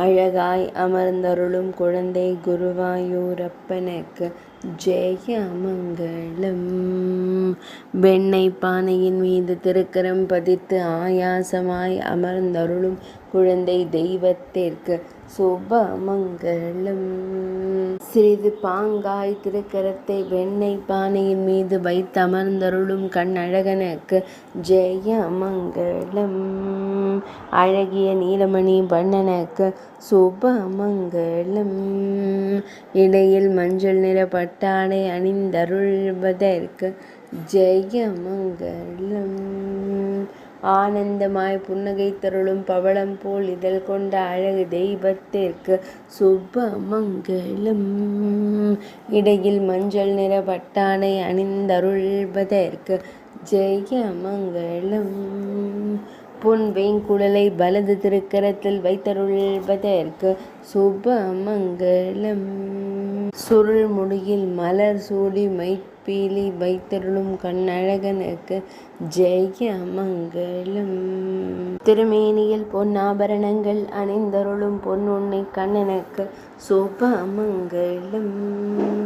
அழகாய் அமர்ந்தருளும் குழந்தை குருவாயூரப்பனுக்கு ஜெயமங்கலம். வெண்ணெய் பானையின் மீது திருக்கரம் பதித்து ஆயாசமாய் அமர்ந்தருளும் குழந்தை தெய்வத்திற்கு சுபமங்கலம். சிறிது பாங்காய் திருக்கரத்தை வெண்ணெய் பானையின் மீது வைத்து அமர்ந்தருளும் கண்ணழகனுக்கு ஜெயமங்கலம். அழகிய நீலமணி வண்ணனுக்கு சுபமங்கலம். இடையில் மஞ்சள் நிற பட்டாடை அணிந்தருள்வதற்கு ஜெயமங்கலம். ஆனந்தமாய் புன்னகை தருளும் பவளம் போல் இதழ் கொண்ட அழகு தெய்வத்திற்கு சுபமங்கலம். இடையில் மஞ்சள் நிற பட்டாடை அணிந்தருள்வதற்கு ஜெயமங்கலம். பொன் வேங்குழலை வலது திருக்கரத்தில் வைத்தருள்வதற்கு சுபமங்கலம். சுருள் முடியில் மலர் சூடி மைப்பீலி வைத்தருளும் கண்ணழகனுக்கு ஜெயமங்கலம். திருமேனியில் பொன்னாபரணங்கள் அணிந்தருளும் பொன்னுண்ணி கண்ணனுக்கு சுபமங்கலம்.